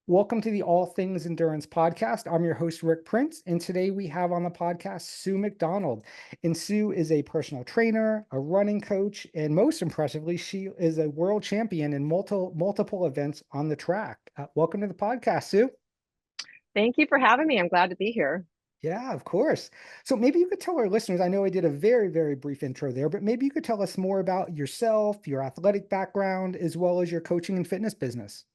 Welcome to the All Things Endurance podcast. I'm your host, Rick Prince, and today we have on the podcast Sue McDonald. And Sue is a personal trainer, a running coach, and most impressively, she is a world champion in multiple events on the track. Welcome to the podcast, Sue. Thank you for having me. I'm glad to be here. Yeah, of course. So maybe you could tell our listeners, I know I did a very brief intro there, but maybe you could tell us more about yourself, your athletic background, as well as your coaching and fitness business.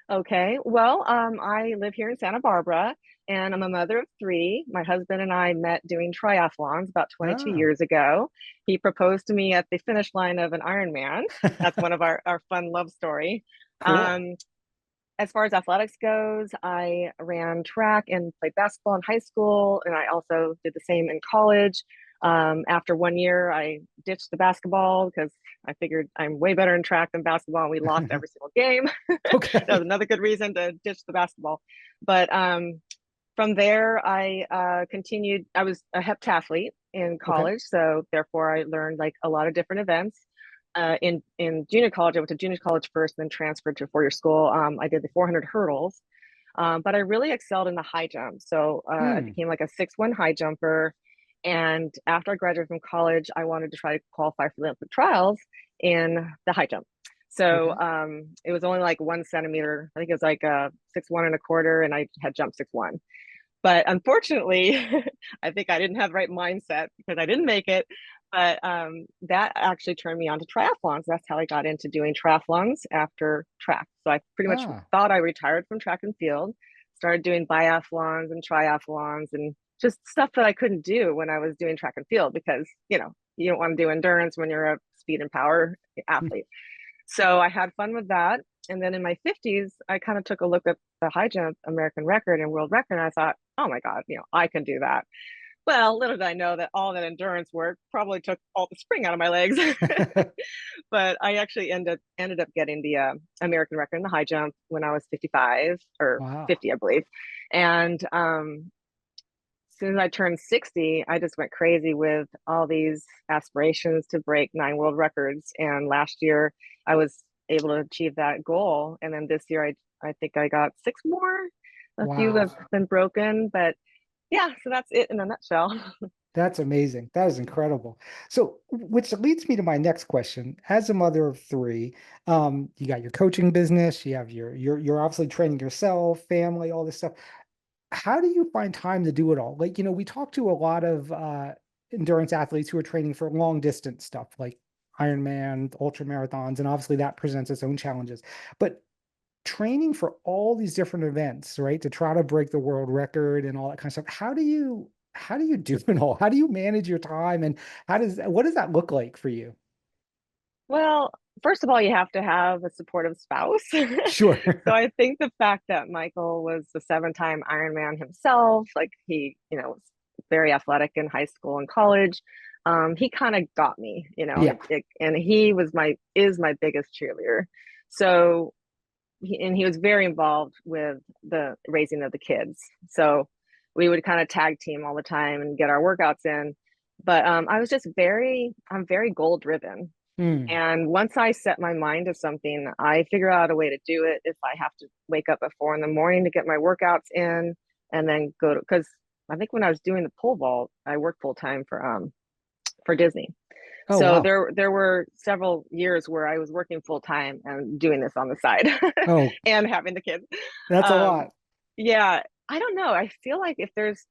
Okay. Well, I live here in Santa Barbara and I'm a mother of three. My husband and I met doing triathlons about 22 Ah, years ago. He proposed to me at the finish line of an Ironman. That's one of our fun love story. cool. Um, as far as athletics goes, I ran track and played basketball in high school, and I also did the same in college. After 1 year, I ditched the basketball because I figured I'm way better in track than basketball, and we lost every single game. That was Okay. another good reason to ditch the basketball. But from there, I continued. I was a heptathlete in Okay. college, so therefore I learned like a lot of different events. In junior college, I went to junior college first, then transferred to a four-year school. I did the 400 hurdles, but I really excelled in the high jump. So I Hmm. became like a 6'1" high jumper. And after I graduated from college, I wanted to try to qualify for the Olympic trials in the high jump. So Okay. it was only like 1 centimeter. I think it was like 6'1 1/4, and I had jumped 6'1". But unfortunately, I think I didn't have the right mindset because I didn't make it. But that actually turned me on to triathlons. That's how I got into doing triathlons after track. So I pretty much Ah, thought I retired from track and field, started doing biathlons and triathlons and just stuff that I couldn't do when I was doing track and field because, you don't want to do endurance when you're a speed and power athlete. So I had fun with that. And then in my 50s, I kind of took a look at the high jump American record and world record. And I thought, oh my God, I can do that. Well, little did I know that all that endurance work probably took all the spring out of my legs. But I actually ended up getting the American record in the high jump when I was 55 or wow. 50, I believe. And as soon as I turned 60, I just went crazy with all these aspirations to break 9 world records. And last year, I was able to achieve that goal. And then this year, I think I got six more. A few have Wow. been broken, but yeah, so that's it in a nutshell. That's amazing. That is incredible. So, which leads me to my next question. As a mother of three, you got your coaching business, you have you're obviously training yourself, family, all this stuff. How do you find time to do it all? Like, we talk to a lot of endurance athletes who are training for long distance stuff like Ironman, ultra marathons, and obviously that presents its own challenges. But training for all these different events, right? To try to break the world record and all that kind of stuff. How do you do it all? How do you manage your time and what does that look like for you? Well, first of all, you have to have a supportive spouse. Sure. So I think the fact that Michael was the seven-time Ironman himself, like he, was very athletic in high school and college. He kind of got me, Yeah. and he is my biggest cheerleader. So he was very involved with the raising of the kids. So we would kind of tag team all the time and get our workouts in. But I'm very goal driven. Hmm. And once I set my mind to something, I figure out a way to do it. If I have to wake up at 4 in the morning to get my workouts in and then go to, because I think when I was doing the pole vault, I worked full time for Disney. Oh, So wow. there were several years where I was working full time and doing this on the side Oh, and having the kids. that's a Um, lot. yeah, I don't know. I feel like if there's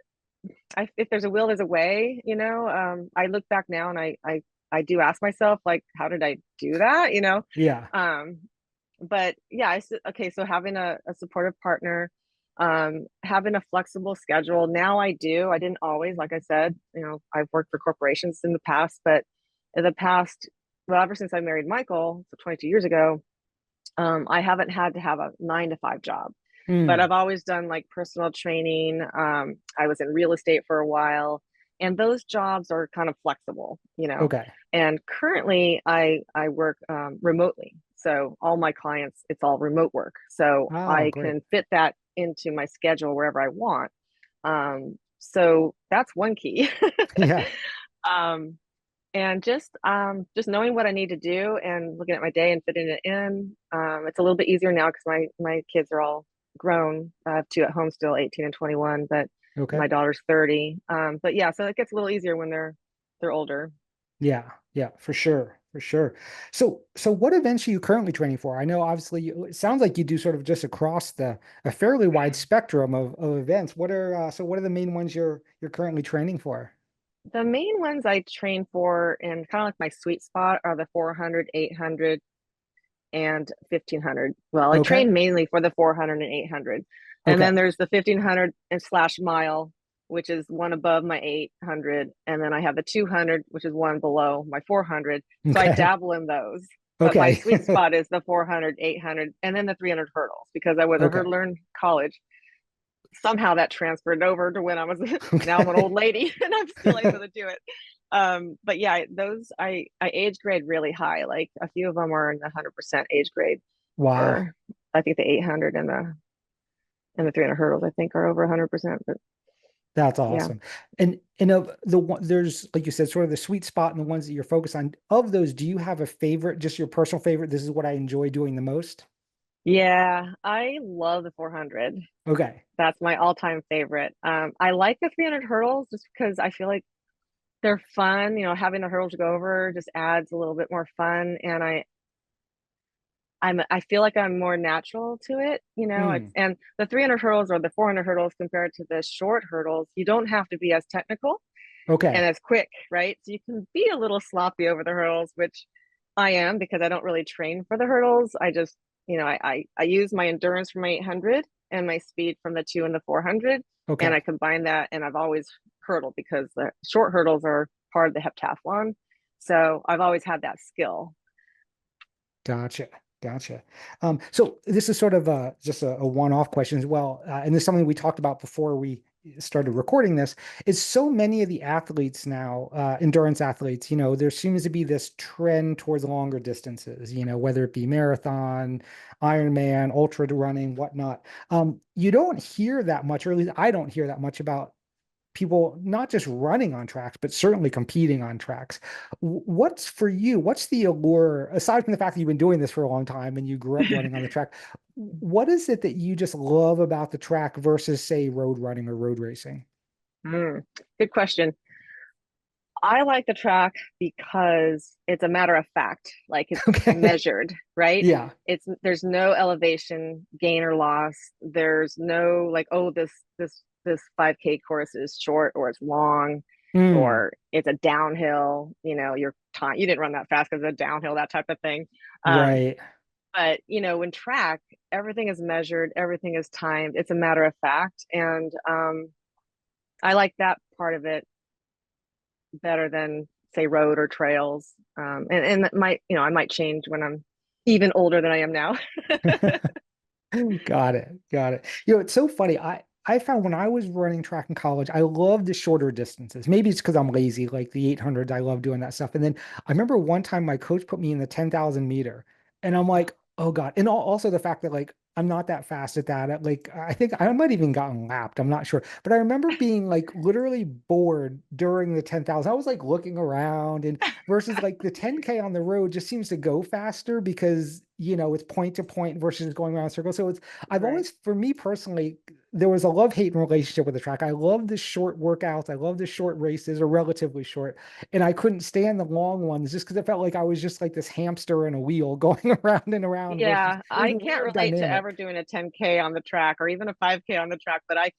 a will, there's a way. I look back now and I do ask myself like, how did I do that? Yeah. Um, but yeah, okay. So having a supportive partner, having a flexible schedule. Now I do. I didn't always, like I said, I've worked for corporations in the past, but in the past, well, ever since I married Michael, so 22 years ago, I haven't had to have a 9 to 5 job, but Hmm. I've always done like personal training. I was in real estate for a while, and those jobs are kind of flexible. Okay. And currently, I work remotely, so all my clients, it's all remote work, so Oh, I great. can fit that into my schedule wherever I want. So that's one key. Yeah. um, and just knowing what I need to do and looking at my day and fitting it in. It's a little bit easier now because my kids are all grown. I have two at home still, 18 and 21, but Okay. my daughter's 30. But yeah, so it gets a little easier when they're older. Yeah, yeah, for sure, for sure. So what events are you currently training for? I know obviously it sounds like you do sort of just across a fairly wide spectrum of events. What are the main ones you're currently training for? The main ones I train for and kind of like my sweet spot are the 400, 800, and 1500. Well, I Okay, train mainly for the 400 and 800. And okay, then there's the 1500 and slash mile, which is one above my 800. And then I have the 200, which is one below my 400. So I okay, dabble in those. But my okay, sweet spot is the 400, 800, and then the 300 hurdles because I was a okay, hurdler in college. Somehow that transferred over to when I was now I'm an okay. old lady and I'm still able to do it. But yeah, those I age grade really high. Like a few of them are in the 100% age grade Wow. for I think the 800 and the 300 hurdles I think are over 100%. But That's yeah, awesome. And of the one there's like you said, sort of the sweet spot and the ones that you're focused on. Of those, do you have a favorite, just your personal favorite? This is what I enjoy doing the most. yeah, I love the 400. Okay. That's my all-time favorite. I like the 300 hurdles just because I feel like they're fun. You know, having the hurdles to go over just adds a little bit more fun, and I feel like I'm more natural to it, you know. It's Hmm. and the 300 hurdles or the 400 hurdles compared to the short hurdles, you don't have to be as technical and Okay. as quick, right? So you can be a little sloppy over the hurdles, which I am because I don't really train for the hurdles. I just, you know, I use my endurance from my 800 and my speed from the 2 and the 400, and I Okay. combine that. And I've always hurdled because the short hurdles are part of the heptathlon, so I've always had that skill. Gotcha. Gotcha. So this is sort of just a one-off question as well. And this is something we talked about before we started recording this, is so many of the athletes now, endurance athletes, there seems to be this trend towards longer distances, whether it be marathon, Ironman, ultra running, whatnot. You don't hear that much, or at least I don't hear that much about people not just running on tracks, but certainly competing on tracks. What's for you? What's the allure, aside from the fact that you've been doing this for a long time and you grew up running on the track? What is it that you just love about the track versus, say, road running or road racing? Mm, good question. I like the track because it's a matter of fact, like it's Okay. measured, right? Yeah. It's there's no elevation gain or loss. There's no like, oh, this 5K course is short or it's long Mm, or it's a downhill, you know, your time you didn't run that fast because it's a downhill, that type of thing. Um, right. but you know, when track, everything is measured, everything is timed, it's a matter of fact. And I like that part of it better than say road or trails. And that might, you know, I might change when I'm even older than I am now. Got it. Got it. It's so funny. I found when I was running track in college, I loved the shorter distances. Maybe it's because I'm lazy, like the 800s. I love doing that stuff. And then I remember one time my coach put me in the 10,000 meter, and I'm like, oh God. And also the fact that like I'm not that fast at that. Like I think I might even gotten lapped. I'm not sure. But I remember being like literally bored during the 10,000. I was like looking around, and versus like the 10K on the road just seems to go faster because it's point to point versus going around in circles. So I've Right. always, for me personally, there was a love-hate relationship with the track. I love the short workouts. I love the short races, or relatively short. And I couldn't stand the long ones just because it felt like I was just like this hamster in a wheel going around and around versus Yeah, it was I can't weird relate to ever dynamic. doing a 10K on the track or even a 5K on the track, but I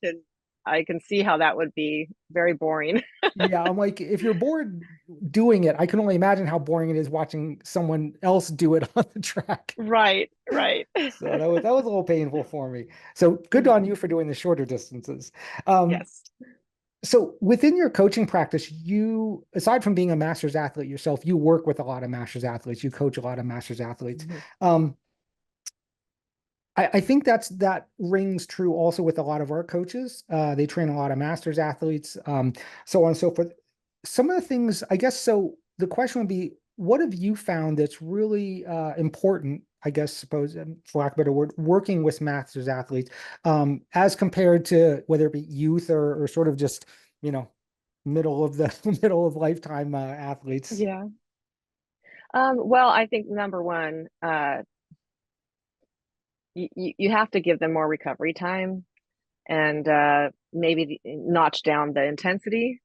can see how that would be very boring. Yeah, I'm like, if you're bored doing it, I can only imagine how boring it is watching someone else do it on the track. Right, right. So that was a little painful for me. So good on Mhm. you for doing the shorter distances. Um, Yes. so within your coaching practice, aside from being a master's athlete yourself, you work with a lot of master's athletes. You coach a lot of master's athletes. Mhm. Um, I think that rings true also with a lot of our coaches. They train a lot of masters athletes, so on and so forth. Some of the things, I guess, so the question would be, what have you found that's really important, I guess, suppose, for lack of a better word, working with masters athletes, as compared to whether it be youth or sort of just, you know, middle of the middle of lifetime athletes. Yeah. Well, I think number one, you have to give them more recovery time and maybe notch down the intensity.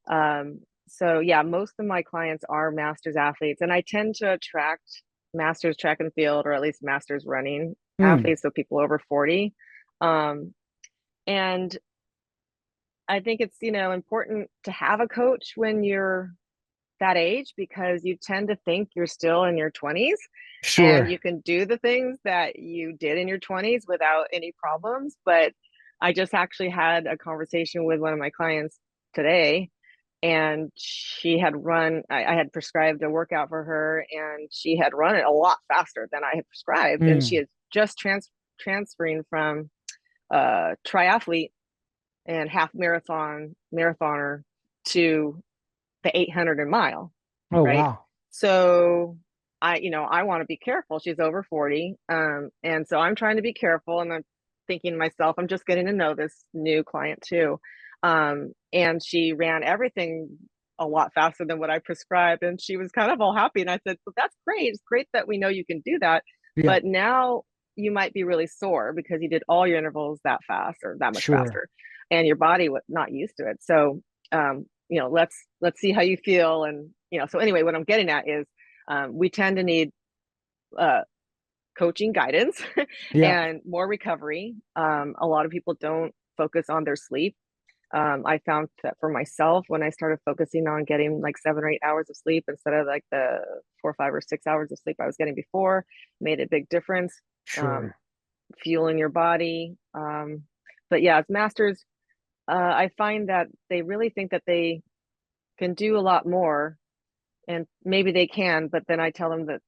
So yeah, most of my clients are masters athletes, and I tend to attract masters track and field, or at least masters running Mm, athletes, so people over 40. Um, and I think it's, important to have a coach when you're that age, because you tend to think you're still in your 20s and sure. you can do the things that you did in your 20s without any problems. But I just actually had a conversation with one of my clients today, and she had run, I had prescribed a workout for her, and she had run it a lot faster than I had prescribed. And she Mm. is just transferring from triathlete and half marathoner to the 800 mile, Oh, right? wow. So I want to be careful. She's over 40. And so I'm trying to be careful, and I'm thinking to myself, I'm just getting to know this new client too. And she ran everything a lot faster than what I prescribed. And she was kind of all happy. And I said, well, that's great. It's great that we know you can do that. Yeah, But now you might be really sore because you did all your intervals that fast or that much sure. faster, and your body was not used to it. So let's see how you feel. And so anyway, what I'm getting at is, we tend to need uh coaching guidance Yeah, and more recovery. A lot of people don't focus on their sleep. I found that for myself, when I started focusing on getting like 7 or 8 hours of sleep instead of like the 4, 5, or 6 hours of sleep I was getting before, made a big difference. um, sure. Fueling your body. But yeah, as masters, I find that they really think that they can do a lot more, and maybe they can, but then I tell them that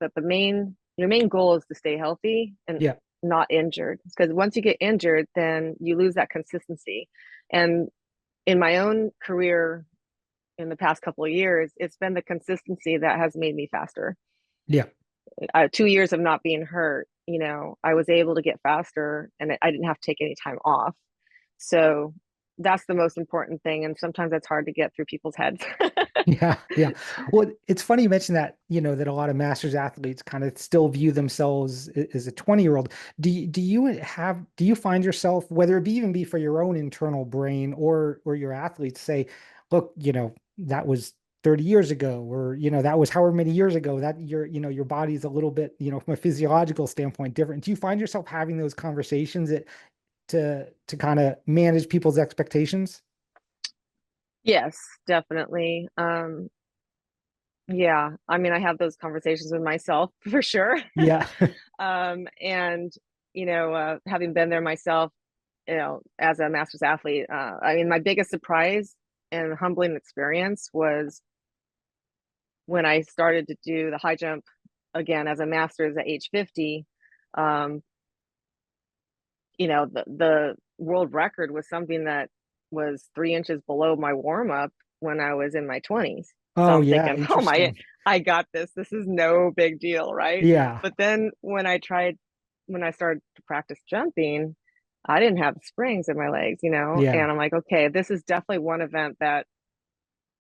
your main goal is to stay healthy and Yeah, not injured, because once you get injured, then you lose that consistency. And in my own career, in the past couple of years, it's been the consistency that has made me faster. yeah. 2 years of not being hurt, I was able to get faster, and I didn't have to take any time off. So that's the most important thing, and sometimes that's hard to get through people's heads. Yeah, yeah. Well, it's funny you mentioned that, that a lot of masters athletes kind of still view themselves as a 20-year-old. Do you find yourself, whether it be even be for your own internal brain or your athletes, say, look, that was 30 years ago, or that was however many years ago, that your body's a little bit, from a physiological standpoint different. Do you find yourself having those conversations to kind of manage people's expectations? Yes, definitely. Yeah, I mean, I have those conversations with myself for sure. Yeah. And having been there myself, as a master's athlete, I mean, my biggest surprise and humbling experience was when I started to do the high jump again as a master's at age 50. Um, the world record was something that was 3 inches below my warm up when I was in my 20s. So Oh, I'm yeah. thinking, oh my, Interesting. I got this. This is no big deal, right? Yeah. But then when I started to practice jumping, I didn't have springs in my legs, Yeah. and I'm like, okay, this is definitely one event that,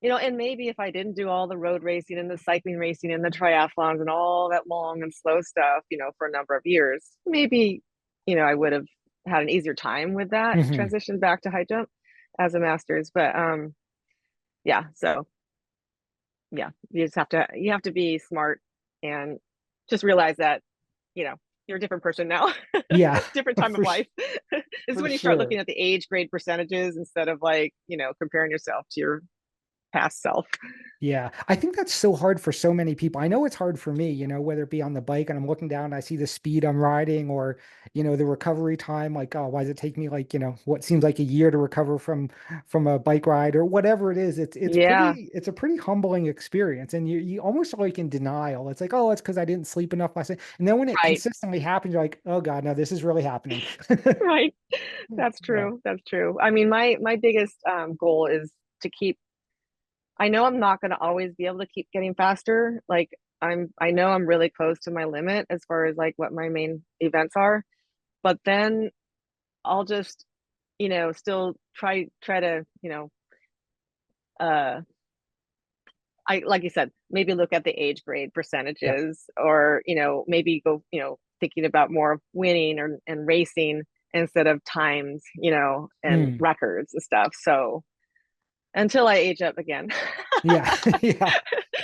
and maybe if I didn't do all the road racing and the cycling racing and the triathlons and all that long and slow stuff, for a number of years, maybe, I would have had an easier time with that Hmm. transition back to high jump as a master's. But yeah, so yeah, you have to be smart and just realize that, you're a different person now, Yeah. different time of For life. This is for when you start sure. looking at the age grade percentages instead of like, comparing yourself to your past self. Yeah, I think that's so hard for so many people. I know it's hard for me, whether it be on the bike and I'm looking down and I see the speed I'm riding, or, the recovery time, like, oh, why does it take me like, what seems like a year to recover from a bike ride or whatever it is. Yeah, It's a pretty humbling experience. And you almost are like in denial. It's like, oh, it's because I didn't sleep enough last night. And then when it right. consistently happens, you're like, oh God, no, this is really happening. Right. That's Yeah. true. That's true. I mean, my biggest goal is to keep. I know I'm not going to always be able to keep getting faster. Like, I know I'm really close to my limit as far as like what my main events are. But then I'll just, still try to, uh, I like you said, maybe look at the age grade Yeah. percentages, or maybe go, thinking about more of winning and racing instead of times, and Mm. records and stuff. So until I age up again. Yeah, yeah,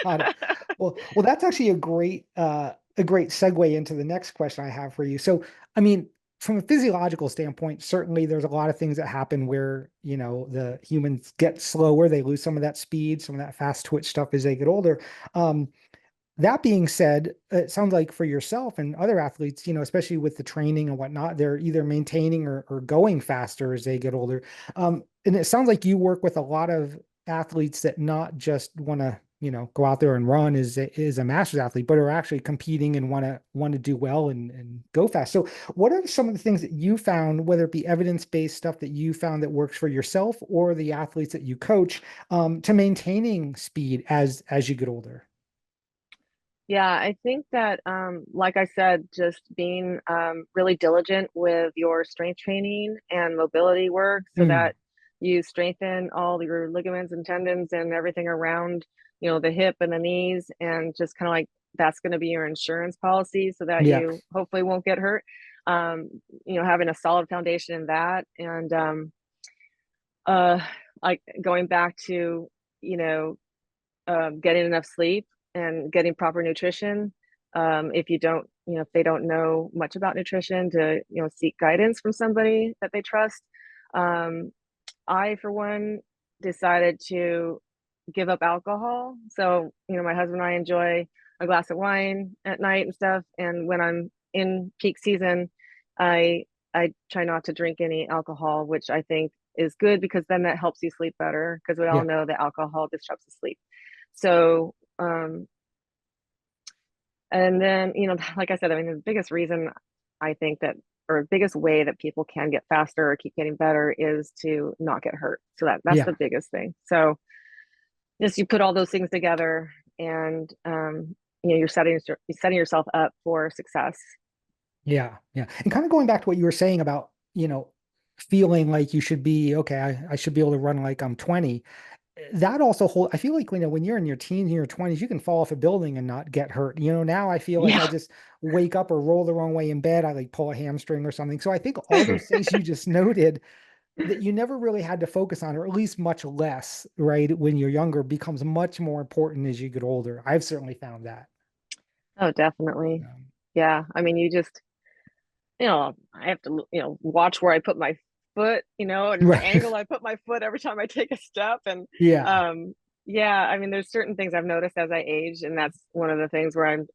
got it. Well, that's actually a great segue into the next question I have for you. So, I mean, from a physiological standpoint, certainly there's a lot of things that happen where, the humans get slower, they lose some of that speed, some of that fast twitch stuff as they get older. Um, that being said, it sounds like for yourself and other athletes, especially with the training and whatnot, they're either maintaining or going faster as they get older. And it sounds like you work with a lot of athletes that not just want to, go out there and run as a master's athlete, but are actually competing and want to do well and go fast. So what are some of the things that you found, whether it be evidence-based stuff that you found that works for yourself or the athletes that you coach, to maintaining speed as you get older? Yeah, I think that, like I said, just being really diligent with your strength training and mobility work so Mm, that you strengthen all your ligaments and tendons and everything around, the hip and the knees, and just kind of like that's going to be your insurance policy so that yeah. you hopefully won't get hurt. Um, having a solid foundation in that, and uh, like going back to, you know, getting enough sleep and getting proper nutrition. If you don't, if they don't know much about nutrition, to seek guidance from somebody that they trust. Um, I, for one, decided to give up alcohol. So, my husband and I enjoy a glass of wine at night and stuff. And when I'm in peak season, I I try not to drink any alcohol, which I think is good because then that helps you sleep better because we all Yeah. know that alcohol disrupts the sleep. So, and then, like I said, I mean, the biggest reason I think that, or biggest way that people can get faster or keep getting better is to not get hurt. So that's Yeah. the biggest thing. So just you put all those things together, and you're setting yourself up for success. Yeah. Yeah. And kind of going back to what you were saying about, feeling like you should be, okay, I should be able to run like I'm 20. That also hold, I feel like when you're in your teens and your 20s, you can fall off a building and not get hurt. Now I feel like I Yeah. just wake up or roll the wrong way in bed, I like pull a hamstring or something. So I think all those things you just noted that you never really had to focus on, or at least much less, right? When you're younger becomes much more important as you get older. I've certainly found that. Oh, definitely. Um, Yeah. I mean, I have to, watch where I put my foot, and the right. angle I put my foot every time I take a step. And Yeah. um, yeah, I mean, there's certain things I've noticed as I age, and that's one of the things where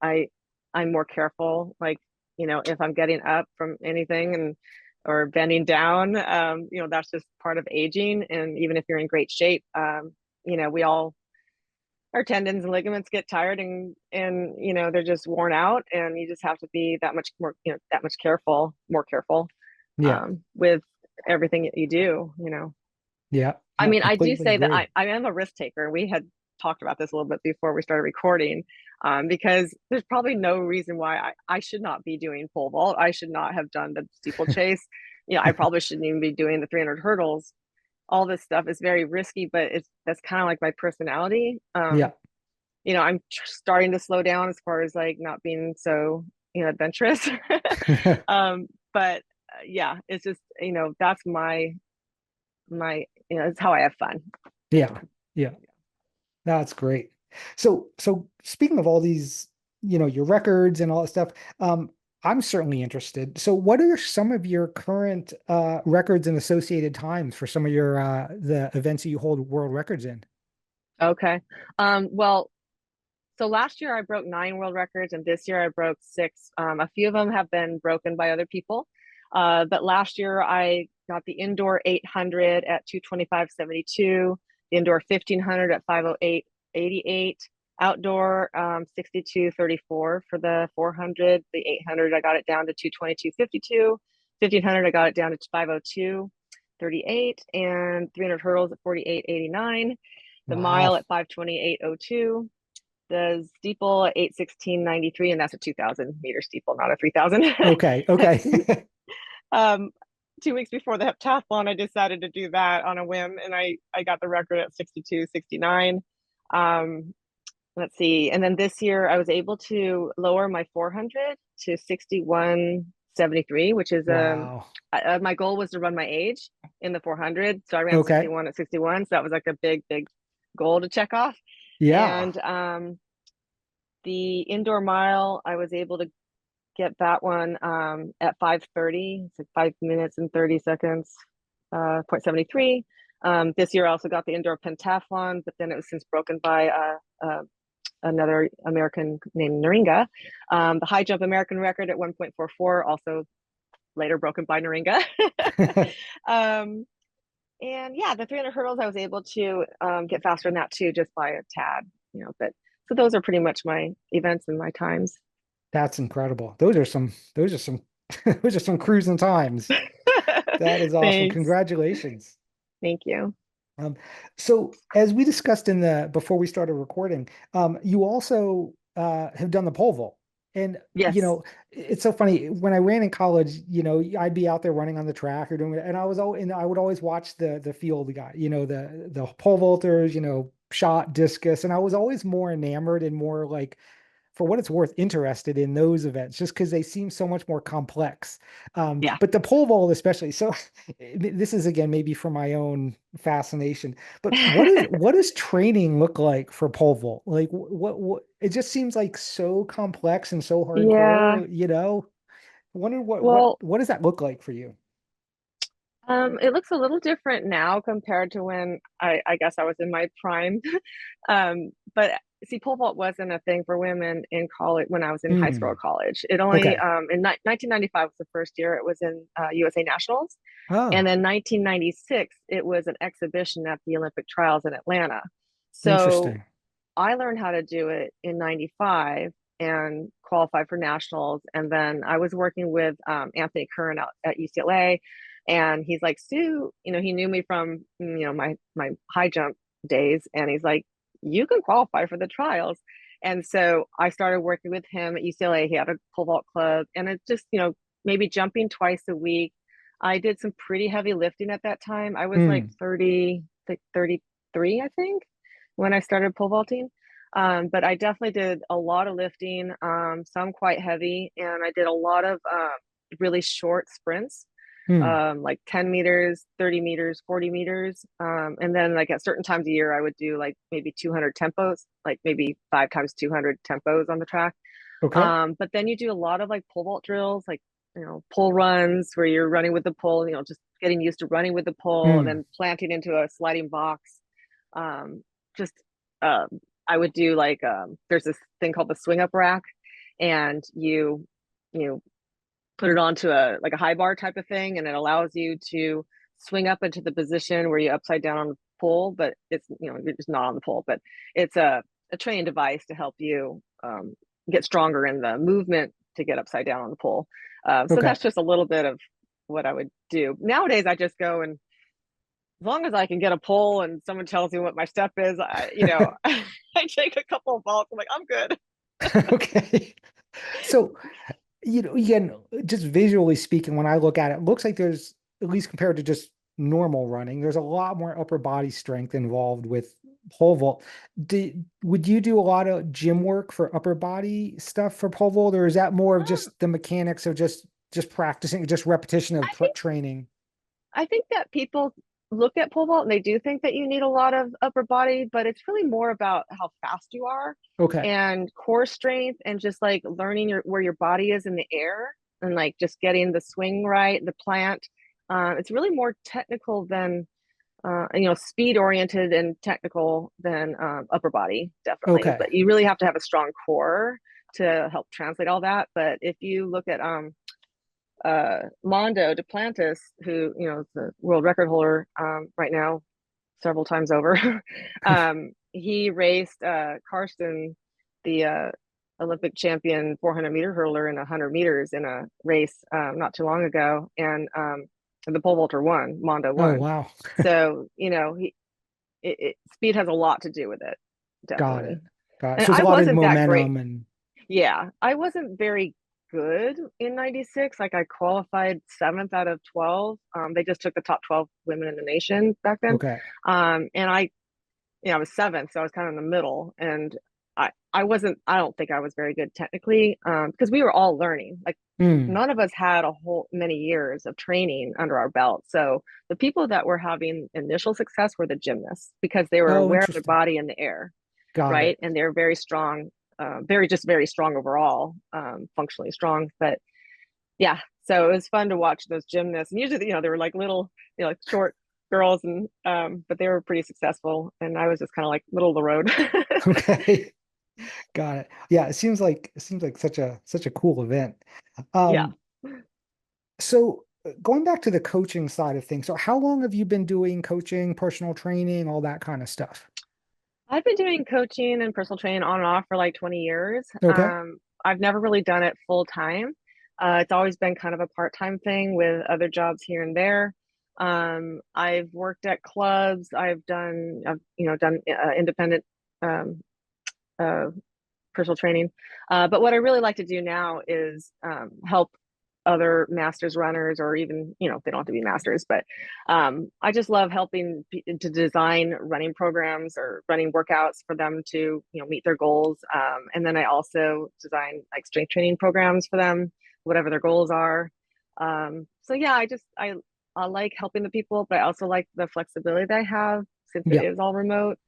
I'm more careful. Like, if I'm getting up from anything and or bending down, that's just part of aging. And even if you're in great shape, we all our tendons and ligaments get tired, and they're just worn out, and you just have to be that much more, that much more careful, Yeah. with everything that you do. Yeah. I No, mean, I do completely say that agree. I am a risk taker. We had talked about this a little bit before we started recording, because there's probably no reason why I should not be doing pole vault. I should not have done the steeplechase. I probably shouldn't even be doing the 300 hurdles. All this stuff is very risky, but that's kind of like my personality. Yeah. I'm starting to slow down as far as like not being so, adventurous. But yeah, it's just, that's it's how I have fun. Yeah. Yeah. That's great. So speaking of all these, your records and all that stuff, I'm certainly interested. So what are some of your current records and associated times for some of your the events that you hold world records in? Okay. Well, so last year I broke 9 world records, and this year I broke 6. A few of them have been broken by other people. But last year I got the indoor 800 at 225.72, the indoor 1500 at 508.88, outdoor 62.34 for the 400. The 800 I got it down to 222.52. 1500 I got it down to 502.38, and 300 hurdles at 48.89. The mile Wow. at 528.02, the steeple at 816.93, and that's a 2,000 meter steeple, not a 3,000. Okay. Okay. um, 2 weeks before the heptathlon, I decided to do that on a whim, and I got the record at 62.69. Um, let's see. And then this year I was able to lower my 400 to 61.73, which is Wow. my goal was to run my age in the 400. So I ran Okay. 61 at 61. So that was like a big goal to check off. Yeah. And the indoor mile, I was able to get that one at 5:30. It's like 5 minutes and 30 seconds, 0.73. This year I also got the indoor pentathlon, but then it was since broken by another American named Naringa. The high jump American record at 1.44, also later broken by Naringa. um, and yeah, the 300 hurdles, I was able to get faster than that too, just by a tad, but so those are pretty much my events and my times. That's incredible. Those are some those are some cruising times. That is awesome. Thanks. Congratulations. Thank you. Um, so as we discussed in the before we started recording, you also have done the pole vault. And Yes. it's so funny. When I ran in college, I'd be out there running on the track or doing it, and I would always watch the field guy, the pole vaulters, shot discus, and I was always more enamored and more like, for what it's worth, interested in those events just because they seem so much more complex. Yeah. But the pole vault, especially. So this is again maybe for my own fascination. But what does training look like for pole vault? Like what it just seems like so complex and so Yeah. hardcore, I wonder Well, what does that look like for you? it looks a little different now compared to when I guess I was in my prime. But see, pole vault wasn't a thing for women in college when I was in high school or Mm, college. It only okay. in 1995 was the first year it was in USA Nationals, and Oh, then 1996 it was an exhibition at the Olympic Trials in Atlanta. So interesting. I learned how to do it in 95 and qualified for nationals. And then I was working with Anthony Curran out at UCLA. And he's like, Sue, he knew me from, my high jump days. And he's like, you can qualify for the trials. And so I started working with him at UCLA. He had a pole vault club, and it's just, maybe jumping twice a week. I did some pretty heavy lifting at that time. I was like Mm, 30, like 33, I think, when I started pole vaulting. But I definitely did a lot of lifting, some quite heavy, and I did a lot of really short sprints, mm, like 10 meters, 30 meters, 40 meters. And then, like, at certain times a year, I would do like maybe 200 tempos, like maybe 5 times 200 tempos on the track. okay. But then you do a lot of like pole vault drills, like, pole runs where you're running with the pole, just getting used to running with the pole and Mm, then planting into a sliding box. Just um, I would do like there's this thing called the swing up rack, and you put it onto a like a high bar type of thing, and it allows you to swing up into the position where you're upside down on the pole, but it's you're just not on the pole, but it's a training device to help you get stronger in the movement to get upside down on the pole. So okay. that's just a little bit of what I would do. Nowadays, I just go and as long as I can get a pole and someone tells me what my step is, I take a couple of vaults. I'm like, I'm good. Okay. So, again, just visually speaking, when I look at it, it looks like there's, at least compared to just normal running, there's a lot more upper body strength involved with pole vault. Would you do a lot of gym work for upper body stuff for pole vault, or is that more of Um, just the mechanics of just practicing, just repetition of I think training? I think that people look at pole vault and they do think that you need a lot of upper body, but it's really more about how fast you are Okay. and core strength and just like learning where your body is in the air and like just getting the swing right, the plant. It's really more technical than speed oriented and technical than upper body, definitely. Okay. But you really have to have a strong core to help translate all that. But if you look at Mondo Duplantis, who is the world record holder right now, several times over. He raced Karsten, the Olympic champion 400-meter hurler, in 100 meters in a race not too long ago, and the pole vaulter won. Mondo Oh, won. wow. So speed has a lot to do with it, Got it. definitely. Got it. And So there's I a lot of wasn't that great. momentum and Yeah, I wasn't very good in 96. Like I qualified seventh out of 12. They just took the top 12 women in the nation back then. okay. And I was seventh, so I was kind of in the middle. And I don't think I was very good technically, because we were all learning. Like Mm. none of us had a whole many years of training under our belt. So the people that were having initial success were the gymnasts because they were Oh, aware of their interesting. body in the air, Got it. right? And they're very strong, very strong overall, functionally strong. But yeah, so it was fun to watch those gymnasts. And usually, they were like little, like short girls, and but they were pretty successful. And I was just kind of like middle of the road. Okay. Got it. Yeah, it seems like such a cool event. Yeah. Um, so going back to the coaching side of things, so how long have you been doing coaching, personal training, all that kind of stuff? I've been doing coaching and personal training on and off for like 20 years. Okay. I've never really done it full time. It's always been kind of a part-time thing with other jobs here and there. I've worked at clubs. I've done independent um, uh, personal training. But what I really like to do now is help other masters runners, or even, they don't have to be masters, but I just love helping to design running programs or running workouts for them to, meet their goals. And then I also design like strength training programs for them, whatever their goals are. So yeah, I like helping the people, but I also like the flexibility that I have since it Yeah. is all remote.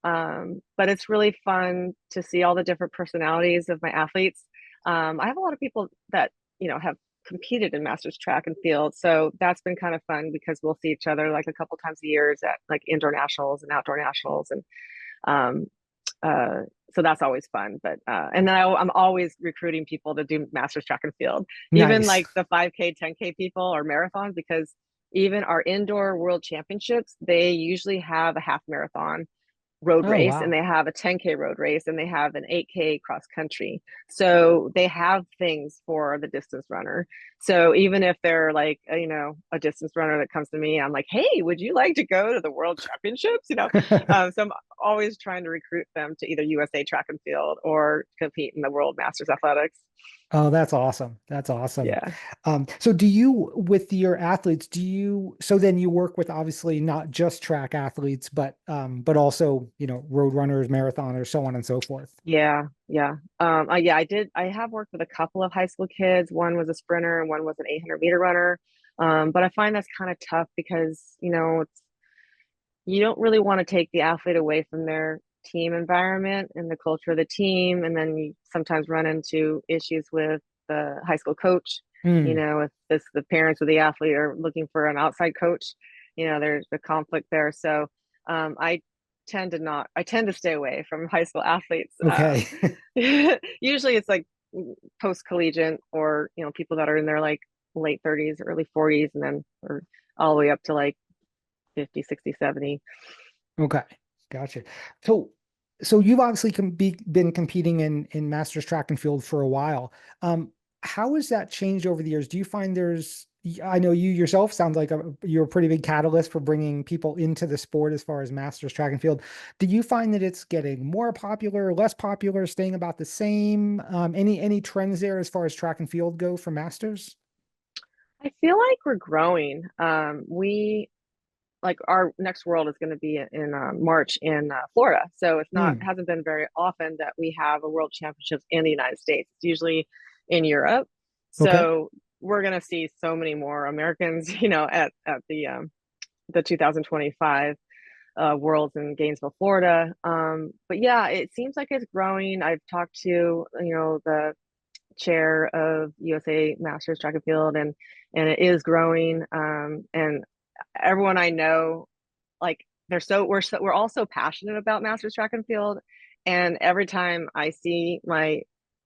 But it's really fun to see all the different personalities of my athletes. I have a lot of people that, have competed in masters track and field. So that's been kind of fun because we'll see each other like a couple times a year at like indoor nationals and outdoor nationals. And um, uh, so that's always fun. But and then I'm always recruiting people to do masters track and field, even Nice. like the 5K, 10K people or marathons, because even our indoor world championships, they usually have a half marathon road Oh, race, and wow. they have a 10K road race, and they have an 8K cross country. So they have things for the distance runner. So even if they're like, a distance runner that comes to me, I'm like, hey, would you like to go to the world championships? So I'm always trying to recruit them to either USA track and field or compete in the world masters athletics. Oh, that's awesome. That's awesome. Yeah. So do you, with your athletes, so then you work with obviously not just track athletes, but also, road runners, marathoners, so on and so forth. Yeah, yeah. Yeah, I have worked with a couple of high school kids. One was a sprinter and one was an 800-meter runner. But I find that's kind of tough because, you don't really want to take the athlete away from their team environment and the culture of the team. And then you sometimes run into issues with the high school coach. Hmm. If the parents of the athlete are looking for an outside coach, there's a conflict there. So I tend to stay away from high school athletes. Okay. Usually it's like post collegiate, or, people that are in their like late 30s, early 40s, and then or all the way up to like 50, 60, 70. Okay. Gotcha. So, so you've obviously been competing in masters track and field for a while. How has that changed over the years? Do you find I know you yourself sounds like you're a pretty big catalyst for bringing people into the sport as far as masters track and field. Do you find that it's getting more popular, less popular, staying about the same? Any trends there as far as track and field go for masters? I feel like we're growing. We like our next world is going to be in March in Florida. So Hmm. hasn't been very often that we have a world championships in the United States. It's usually in Europe. Okay. So we're going to see so many more Americans, at the 2025 Worlds in Gainesville, Florida. But yeah, it seems like it's growing. I've talked to, the chair of USA Masters Track and Field, and it is growing. And everyone I know, like we're all so passionate about Masters Track and Field, and every time I see my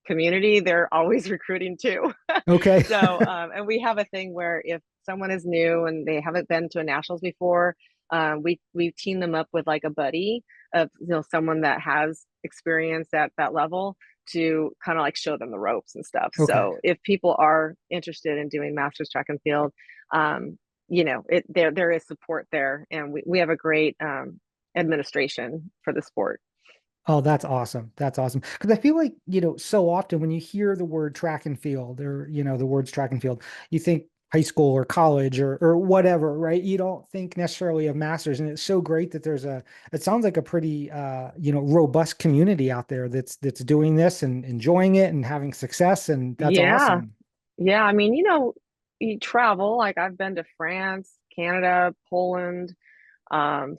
community, they're always recruiting too. Okay. So and we have a thing where if someone is new and they haven't been to a nationals before, we team them up with like a buddy of, someone that has experience at that level to kind of like show them the ropes and stuff. Okay. So if people are interested in doing masters track and field, there is support there, and we have a great administration for the sport. Oh, that's awesome. That's awesome. Because I feel like, so often when you hear the word track and field or, the words track and field, you think high school or college or whatever, right? You don't think necessarily of masters. And it's so great that it sounds like a pretty robust community out there that's doing this and enjoying it and having success. And that's Yeah. awesome. Yeah. I mean, you travel, like I've been to France, Canada, Poland,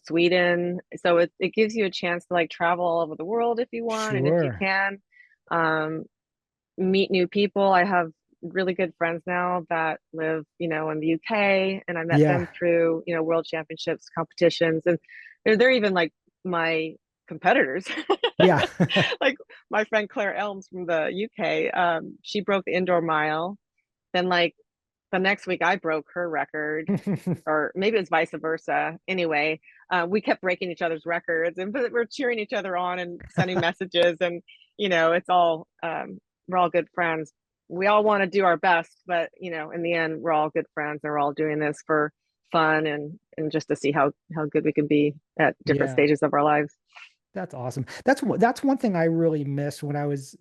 Sweden. So it gives you a chance to like travel all over the world if you want, and if you Sure. can, um, meet new people. I have really good friends now that live, in the UK, and I met them Yeah. through, world championships, competitions, and they're even like my competitors. Yeah. Like my friend Claire Elms from the UK, she broke the indoor mile. Then like the next week I broke her record, or maybe it was vice versa. Anyway, we kept breaking each other's records, and but we're cheering each other on and sending messages, and it's all we're all good friends. We all want to do our best, but in the end, we're all good friends, and we're all doing this for fun and just to see how good we can be at different Yeah. stages of our lives. That's awesome. That's one thing I really missed when I was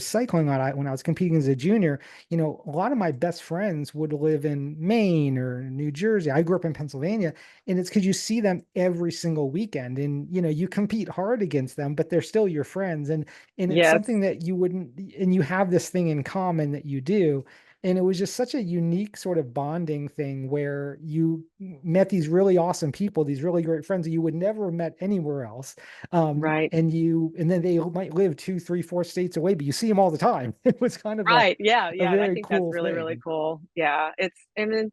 cycling when I was competing as a junior. A lot of my best friends would live in Maine or New Jersey. I grew up in Pennsylvania, and it's because you see them every single weekend, and you compete hard against them, but they're still your friends, and it's Yes, something that you wouldn't, and you have this thing in common that you do. And it was just such a unique sort of bonding thing where you met these really awesome people, these really great friends that you would never have met anywhere else. right. And then they might live 2, 3, 4 states away, but you see them all the time. It was kind of Right. Yeah. a Yeah. I very think that's cool really, really thing. cool. Yeah. And then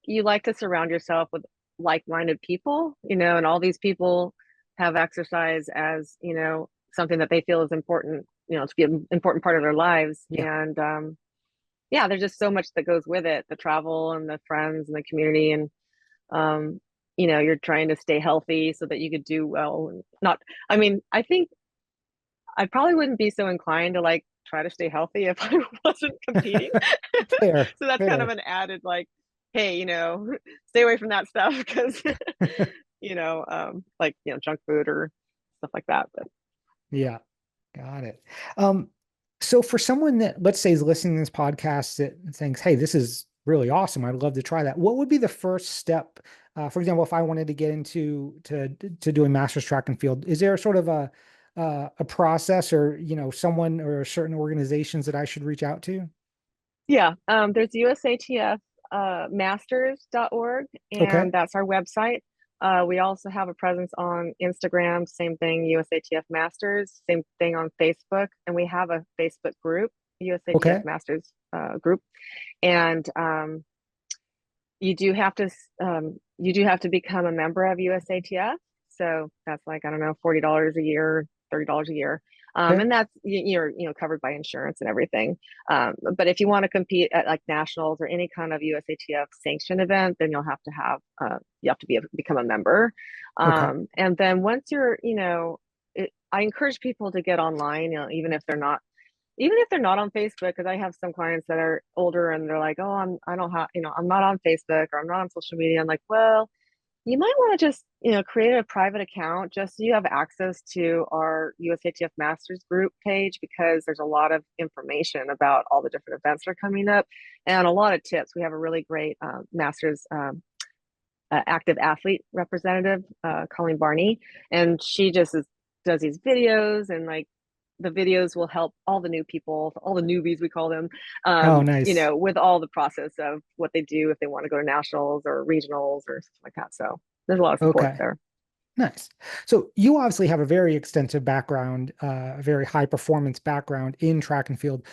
you like to surround yourself with like-minded people, and all these people have exercise as, something that they feel is important, to be an important part of their lives. Yeah. And yeah, there's just so much that goes with it, the travel and the friends and the community. And um, you're trying to stay healthy so that you could do well. And not, I mean, I think I probably wouldn't be so inclined to like try to stay healthy if I wasn't competing. Fair, So that's kind of fair. an added like, hey, stay away from that stuff because like junk food or stuff like that. But Yeah, got it. Um, so for someone that, let's say, is listening to this podcast that thinks, hey, this is really awesome, I'd love to try that. What would be the first step? For example, if I wanted to get into to doing master's track and field, is there sort of a process or someone or certain organizations that I should reach out to? yeah, there's USATF masters.org, Okay. and that's our website. We also have a presence on Instagram, same thing, USATF Masters, same thing on Facebook, and we have a Facebook group, USATF Okay. Masters group. And you do have to become a member of USATF. So that's like, I don't know, $40 a year, $30 a year. Okay. And that's you're covered by insurance and everything. But if you want to compete at like nationals or any kind of USATF sanctioned event, then you have to become a member. Okay. And then once you're, I encourage people to get online, even if they're not on Facebook, because I have some clients that are older and they're like, oh, I don't have, I'm not on Facebook or I'm not on social media. I'm like, well, you might want to just, create a private account just so you have access to our USATF Masters group page, because there's a lot of information about all the different events that are coming up and a lot of tips. We have a really great Masters active athlete representative, Colleen Barney, and she just does these videos, and like the videos will help all the new people, all the newbies we call them, Oh, nice. with all the process of what they do if they want to go to nationals or regionals or something like that. So there's a lot of support Okay. there. Nice. So you obviously have a very extensive background, a very high performance background in track and field.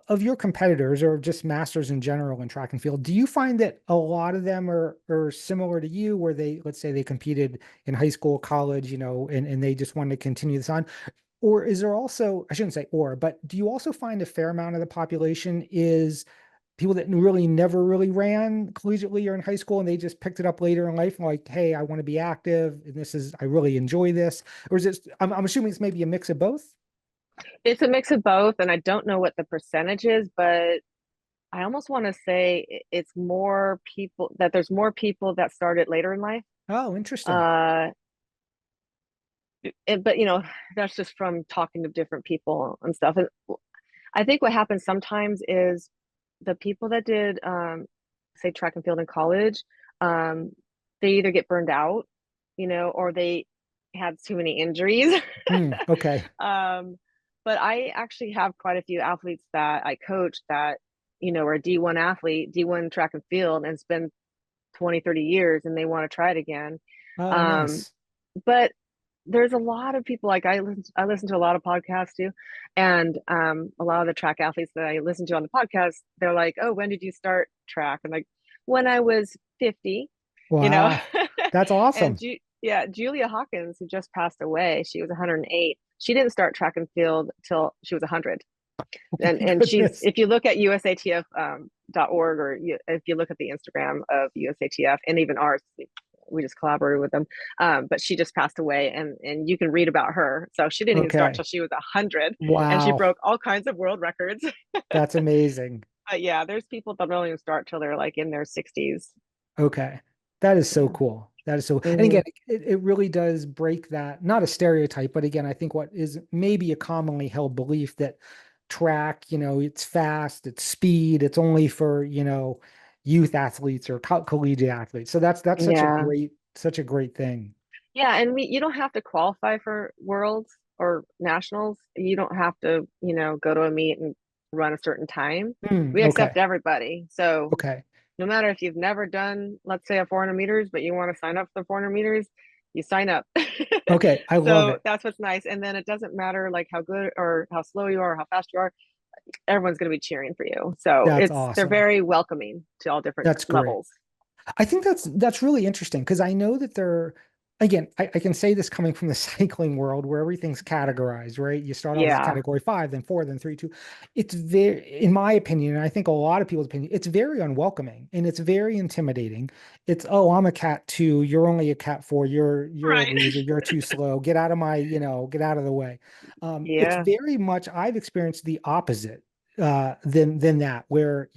Of your competitors or just masters in general in track and field, do you find that a lot of them are similar to you, where they, let's say they competed in high school, college, and they just wanted to continue this on? Or is there also, I shouldn't say or, but do you also find a fair amount of the population is people that really never really ran collegiately or in high school and they just picked it up later in life and like, hey, I want to be active and I really enjoy this? Or is it, I'm assuming it's maybe a mix of both? It's a mix of both, and I don't know what the percentage is, but I almost want to say it's more people that there's more people that started later in life. Oh, interesting. Uh, but that's just from talking to different people and stuff. And I think what happens sometimes is the people that did say track and field in college, um, they either get burned out, or they had too many injuries. Okay. um, but I actually have quite a few athletes that I coach that, are a D1 athlete, D1 track and field, and it's been 20, 30 years and they want to try it again. Oh, Um, nice. but there's a lot of people, like I listen to a lot of podcasts too. And a lot of the track athletes that I listen to on the podcast, they're like, "Oh, when did you start track?" And like, when I was 50, you know. Wow. That's And awesome. yeah, Julia Hawkins, who just passed away, she was 108. She didn't start track and field till she was 100. Oh my And she's, goodness. if you look at USATF .org, or if you look at the Instagram of USATF and even ours, we just collaborated with them. But she just passed away, and you can read about her. So she didn't even start till Okay. she was 100, and she Wow. broke all kinds of world records. That's amazing. But yeah, there's people that don't even start till they're like in their 60s. Okay. That is so Yeah. cool. That is so, and Mm-hmm. again, it really does break that, not a stereotype, but again, I think what is maybe a commonly held belief that track, it's fast, it's speed, it's only for, youth athletes or collegiate athletes. So that's Yeah. such a great thing. Yeah, and you don't have to qualify for worlds or nationals. You don't have to, go to a meet and run a certain time. We Okay. accept everybody. So Okay. no matter if you've never done, let's say, a 400 meters, but you want to sign up for the 400 meters, you sign up. Okay. I love So it. that's what's nice. And then it doesn't matter like how good or how slow you are or how fast you are. Everyone's going to be cheering for you. So That's they're awesome. very welcoming to all different That's great. levels. I think that's really interesting because I know that there, again, I can say this coming from the cycling world where everything's categorized, right? You start off as Yeah. category five, then four, then three, two. It's very, in my opinion, and I think a lot of people's opinion, it's very unwelcoming and it's very intimidating. It's, oh, I'm a cat two, you're only a cat four, you're a Right. loser, you're too slow. Get out of my, get out of the way. It's Yeah. very much I've experienced the opposite than that, where,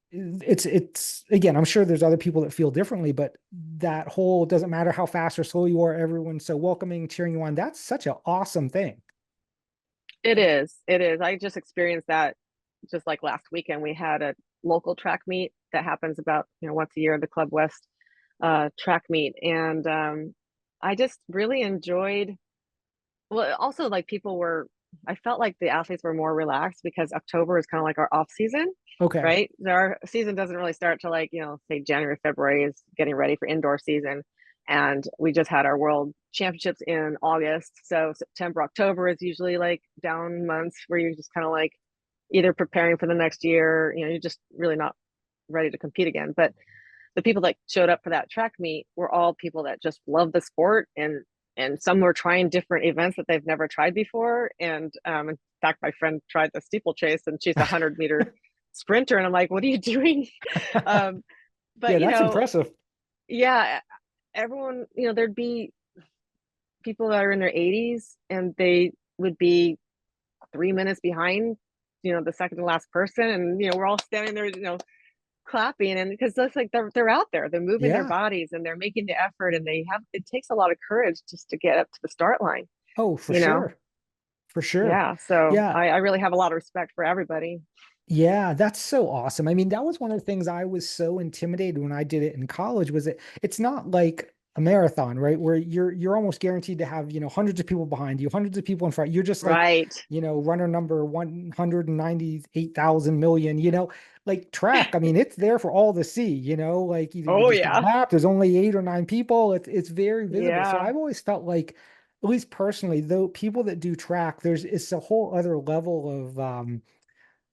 it's again, I'm sure there's other people that feel differently, but that whole doesn't matter how fast or slow you are, everyone's so welcoming, cheering you on. That's such an awesome thing. It is. It is. I just experienced that just like last weekend. We had a local track meet that happens about, once a year, the Club West track meet. And I just really enjoyed, well, also like I felt like the athletes were more relaxed because October is kind of like our off season, Okay. right? Our season doesn't really start till like, say January, February is getting ready for indoor season. And we just had our world championships in August. So September, October is usually like down months where you're just kind of like either preparing for the next year, you're just really not ready to compete again. But the people that showed up for that track meet were all people that just love the sport, and some were trying different events that they've never tried before. And in fact, my friend tried the steeplechase, and she's a 100-meter sprinter, and I'm like, what are you doing? um, but Yeah, that's impressive. yeah, everyone, there'd be people that are in their 80s and they would be 3 minutes behind, the second to last person, and we're all standing there, clapping, and because that's like they're out there, they're moving their Yeah. bodies and they're making the effort, and it takes a lot of courage just to get up to the start line, Oh, for you know. sure. For sure. Yeah, so Yeah. I really have a lot of respect for everybody. Yeah, that's so awesome. I mean, that was one of the things I was so intimidated when I did it in college was that it's not like a marathon, right? Where you're almost guaranteed to have, hundreds of people behind you, hundreds of people in front. You're just like, Right. runner number 198,000 million, like track. I mean, it's there for all to see, like either you Oh just get a yeah. map, there's only eight or nine people. It's very visible. So Yeah. I've always felt like, at least personally, though people that do track, it's a whole other level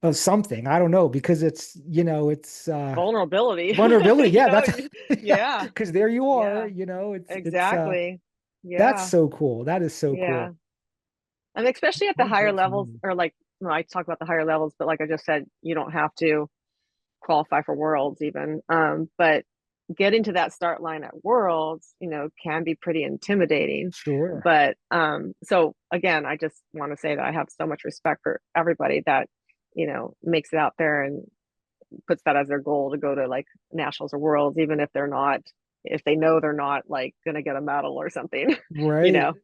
of something. I don't know because it's Vulnerability. vulnerability. Yeah, that's yeah, Yeah. because there you are, Yeah. it's Exactly. that's Yeah. so cool. That is so Yeah. cool. And especially at the What a higher great levels, feeling. or like, I talk about the higher levels, but like I just said, you don't have to qualify for worlds even. But getting to that start line at worlds, can be pretty intimidating. Sure. But so again, I just want to say that I have so much respect for everybody that, makes it out there and puts that as their goal to go to like nationals or worlds, even if if they know they're not like gonna get a medal or something, you Right. know.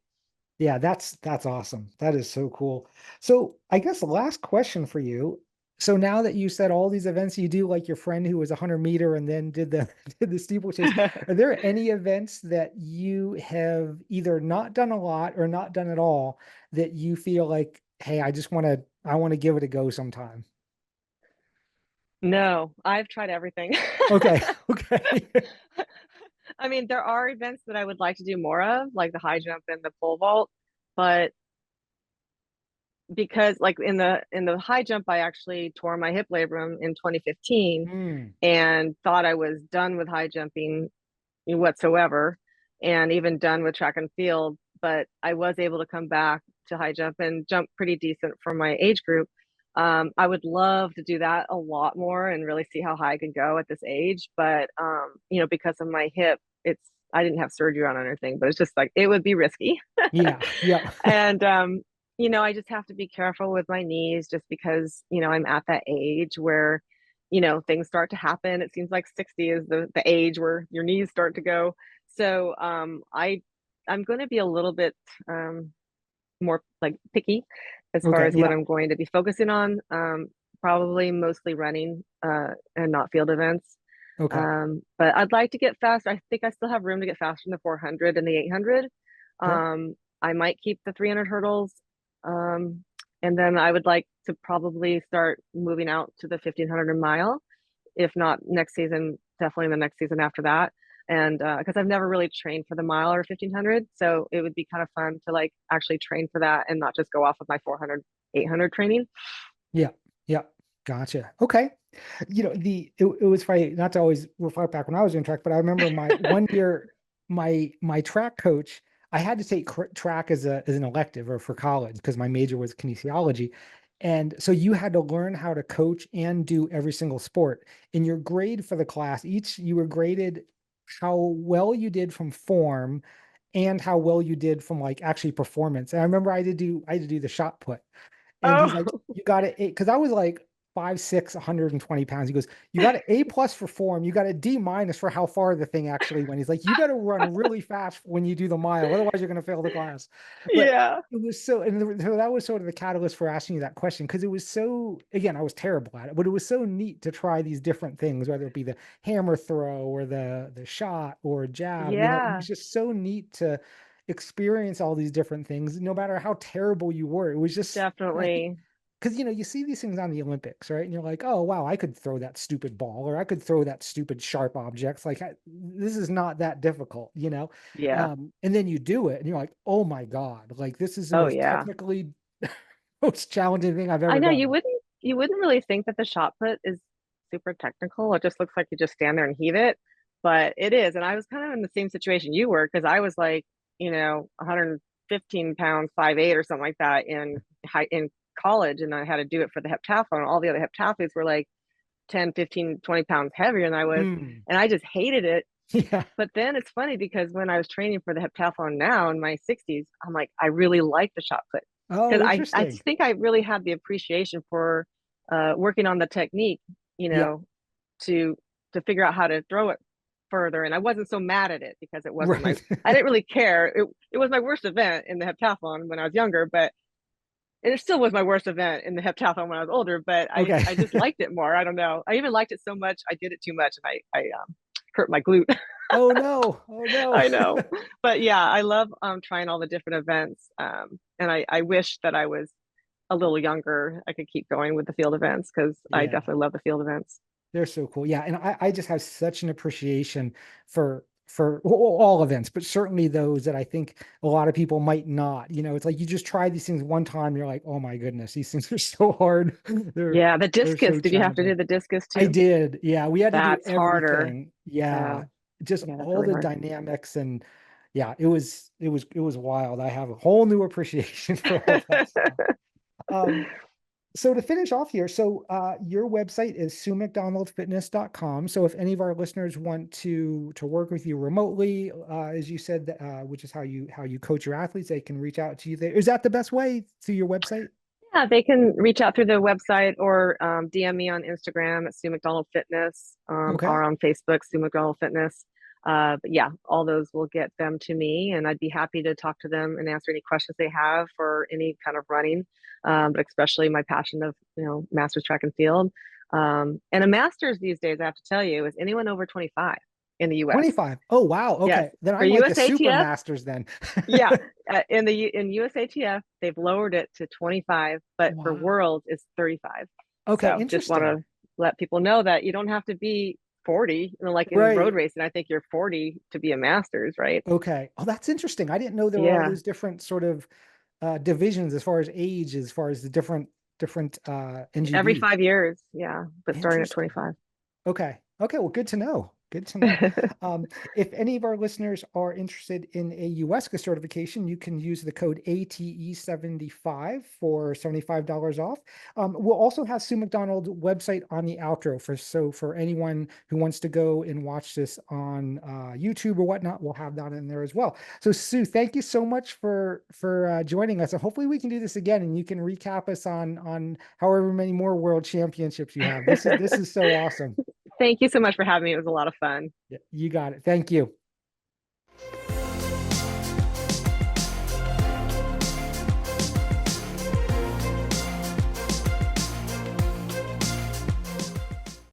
Yeah, that's awesome. That is so cool. So I guess the last question for you, So now that you said all these events you do, like your friend who was a 100 meter and then did the did the steeplechase, are there any events that you have either not done a lot or not done at all that you feel like, hey, I want to give it a go sometime? No, I've tried everything. Okay, okay. I mean, there are events that I would like to do more of, like the high jump and the pole vault, but because like in the high jump, I actually tore my hip labrum in 2015 Hmm. and thought I was done with high jumping whatsoever, and even done with track and field. But I was able to come back to high jump and jump pretty decent for my age group. I would love to do that a lot more and really see how high I can go at this age. But because of my hip, it's I didn't have surgery on it or anything, but it's just like it would be risky. Yeah, yeah, And I just have to be careful with my knees just because, I'm at that age where, things start to happen. It seems like 60 is the age where your knees start to go. So I'm going to be a little bit more like picky as far okay, as what yeah, I'm going to be focusing on. Probably mostly running and not field events. okay, But I'd like to get faster. I think I still have room to get faster in the 400 and the 800. okay, I might keep the 300 hurdles. Um, and then I would like to probably start moving out to the 1500 mile. If not next season, definitely the next season after that. And because I've never really trained for the mile or 1500. So it would be kind of fun to like actually train for that and not just go off of my 400, 800 training. yeah, yeah. Gotcha. Okay. It was funny, not to always reflect back when I was in track, but I remember my one year, my track coach, I had to take track as an elective or for college because my major was kinesiology. And so you had to learn how to coach and do every single sport. In your grade for the class, you were graded how well you did from form and how well you did from like actually performance. And I remember I had to do the shot put. And he's like, Oh, you got it. Because I was like 5'6", 120 pounds. He goes, you got an A plus for form. You got a D minus for how far the thing actually went. He's like, you better run really fast when you do the mile. Otherwise, you're going to fail the class. But yeah, it was so that was sort of the catalyst for asking you that question. Because it was so, again, I was terrible at it, but it was so neat to try these different things, whether it be the hammer throw or the shot or jab. It was yeah, just so neat to experience all these different things, no matter how terrible you were. It was just, and I think, definitely. because you see these things on the Olympics, right? And you're like, oh wow, I could throw that stupid ball, or I could throw that stupid sharp objects. Like this is not that difficult. Yeah. And then you do it, and you're like, oh my God, like this is the Oh, most yeah. technically most challenging thing I've I ever know you done. wouldn't really think that the shot put is super technical. It just looks like you just stand there and heave it, but it is. And I was kind of in the same situation you were because I was like, 115 pounds, 5'8" or something like that in college, and I had to do it for the heptathlon. All the other heptathletes were like 10, 15, 20 pounds heavier than I was, Mm. and I just hated it. Yeah. But then it's funny because when I was training for the heptathlon now in my 60s, I'm like, I really like the shot put Oh, because I interesting. think I really had the appreciation for working on the technique, you Yeah. know, to to figure out how to throw it further. And I wasn't so mad at it because it wasn't Right. I didn't really care. It was my worst event in the heptathlon when I was younger, but it still was my worst event in the heptathlon when I was older, but Okay. I just liked it more. I don't know. I even liked it so much I did it too much and I hurt my glute. Oh no. Oh no. I know. But yeah, I love trying all the different events. And I wish that I was a little younger. I could keep going with the field events because I Yeah. definitely love the field events. They're so cool. Yeah. And I just have such an appreciation for all events, but certainly those that I think a lot of people might not. It's like you just try these things one time, and you're like, oh my goodness, these things are so hard. They're Yeah, the they're discus. so Did you have to challenging. do the discus I too? did. Yeah, we had to do That's harder. everything. Yeah. Just Yeah, that's all really the hard. dynamics and yeah, it was wild. I have a whole new appreciation for all that stuff. Um, so to finish off here, so your website is SueMcDonaldFitness.com. So if any of our listeners want to work with you remotely, as you said, which is how you coach your athletes, they can reach out to you there. Is that the best way through your website? Yeah, they can reach out through the website or DM me on Instagram at Sue McDonald Fitness, Okay. or on Facebook, Sue McDonald Fitness. But yeah, all those will get them to me, and I'd be happy to talk to them and answer any questions they have for any kind of running. but especially my passion of, masters track and field. And a master's these days, I have to tell you, is anyone over 25 in the US. 25. Oh, wow. Yes. Okay. Then For I'm like a super USATF, masters then. yeah, in USATF, they've lowered it to 25, but for Wow. worlds it's 35. Okay, So just want interesting. to let people know that you don't have to be 40, like in Right. road racing, I think you're 40 to be a master's, right? Okay. Oh, that's interesting. I didn't know there were all Yeah. those different sort of divisions as far as age, as far as the different Every NGB. 5 years. Yeah. But starting at Interesting. 25. Okay. Okay. Well, good to know. Good to know. If any of our listeners are interested in a USCA certification, you can use the code ATE75 for $75 off. We'll also have Sue McDonald website on the outro for anyone who wants to go and watch this on YouTube or whatnot, we'll have that in there as well. So Sue, thank you so much for joining us. And hopefully we can do this again and you can recap us on however many more world championships you have. This is so awesome. Thank you so much for having me. It was a lot of fun. Yeah, you got it. Thank you.